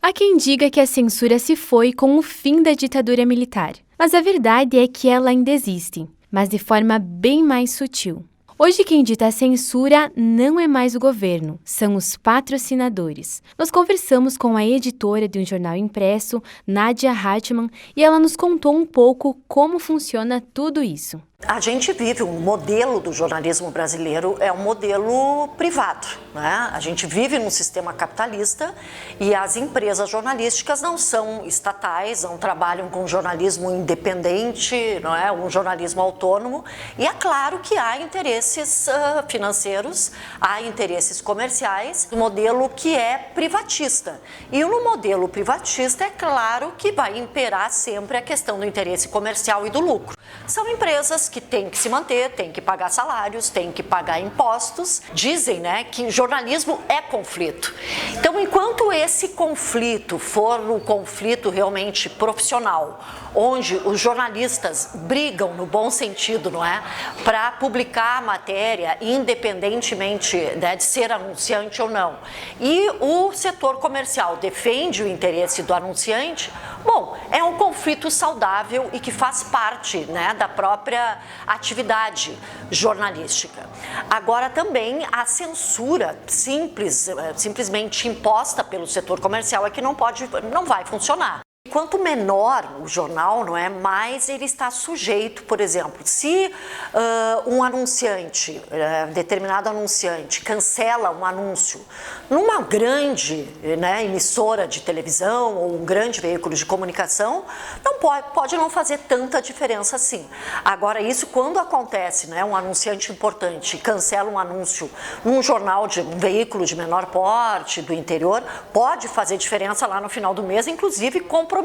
Há quem diga que a censura se foi com o fim da ditadura militar, mas a verdade é que ela ainda existe, mas de forma bem mais sutil. Hoje quem dita a censura não é mais o governo, são os patrocinadores. Nós conversamos com a editora de um jornal impresso, Nádia Hartmann, e ela nos contou um pouco como funciona tudo isso. A gente vive um modelo do jornalismo brasileiro, é um modelo privado, né? A gente vive num sistema capitalista e as empresas jornalísticas não são estatais, não trabalham com jornalismo independente, não é? Um jornalismo autônomo. E é claro que há interesses financeiros, há interesses comerciais, um modelo que é privatista. E no modelo privatista é claro que vai imperar sempre a questão do interesse comercial e do lucro. São empresas que têm que se manter, têm que pagar salários, têm que pagar impostos. Dizem, né, que jornalismo é conflito. Então, enquanto esse conflito for um conflito realmente profissional, onde os jornalistas brigam no bom sentido, não é, para publicar a matéria independentemente, né, de ser anunciante ou não, e o setor comercial defende o interesse do anunciante, bom, é um conflito saudável e que faz parte, né, da própria atividade jornalística. Agora também a censura simplesmente imposta pelo setor comercial é que não vai funcionar. Quanto menor o jornal, não é, mais ele está sujeito, por exemplo, se um anunciante, determinado anunciante, cancela um anúncio numa grande, né, emissora de televisão ou um grande veículo de comunicação, não pode não fazer tanta diferença assim. Agora, isso quando acontece, né, um anunciante importante cancela um anúncio num jornal de um veículo de menor porte, do interior, pode fazer diferença lá no final do mês, inclusive comprometendo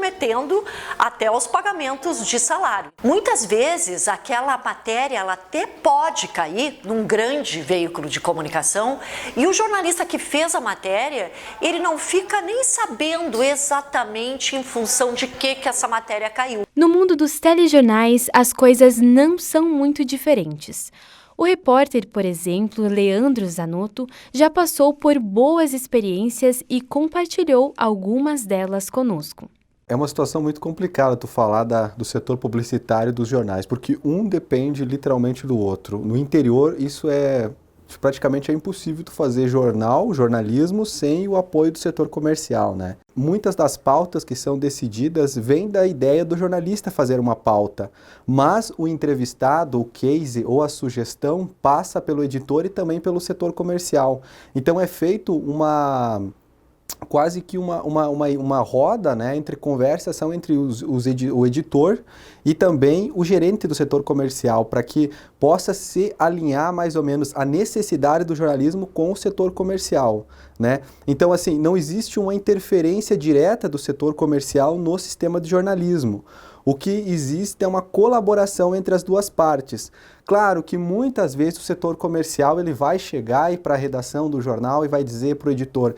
até os pagamentos de salário. Muitas vezes aquela matéria ela até pode cair num grande veículo de comunicação e o jornalista que fez a matéria, ele não fica nem sabendo exatamente em função de que essa matéria caiu. No mundo dos telejornais, as coisas não são muito diferentes. O repórter, por exemplo, Leandro Zanotto, já passou por boas experiências e compartilhou algumas delas conosco. É uma situação muito complicada tu falar do setor publicitário dos jornais, porque um depende literalmente do outro. No interior, isso praticamente é impossível tu fazer jornalismo, sem o apoio do setor comercial, né? Muitas das pautas que são decididas vêm da ideia do jornalista fazer uma pauta, mas o entrevistado, o case ou a sugestão passa pelo editor e também pelo setor comercial. Então é feito quase que uma roda, né, entre conversação entre o editor e também o gerente do setor comercial, para que possa se alinhar mais ou menos a necessidade do jornalismo com o setor comercial, né? Então, assim, não existe uma interferência direta do setor comercial no sistema de jornalismo. O que existe é uma colaboração entre as duas partes. Claro que muitas vezes o setor comercial ele vai chegar para a redação do jornal e vai dizer para o editor: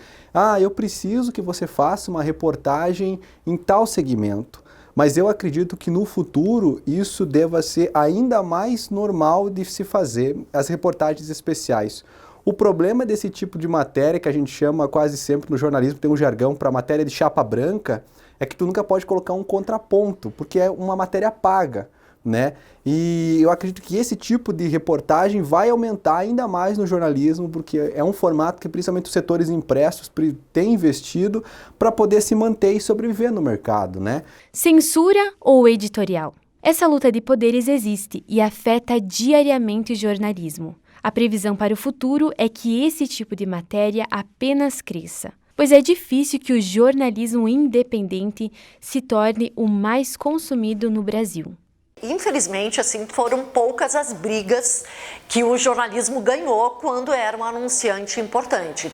eu preciso que você faça uma reportagem em tal segmento. Mas eu acredito que no futuro isso deva ser ainda mais normal de se fazer, as reportagens especiais. O problema desse tipo de matéria, que a gente chama quase sempre no jornalismo, tem um jargão para matéria de chapa branca, é que tu nunca pode colocar um contraponto, porque é uma matéria paga, né? E eu acredito que esse tipo de reportagem vai aumentar ainda mais no jornalismo, porque é um formato que principalmente os setores impressos têm investido para poder se manter e sobreviver no mercado, né? Censura ou editorial? Essa luta de poderes existe e afeta diariamente o jornalismo. A previsão para o futuro é que esse tipo de matéria apenas cresça, pois é difícil que o jornalismo independente se torne o mais consumido no Brasil. Infelizmente, assim, foram poucas as brigas que o jornalismo ganhou quando era um anunciante importante.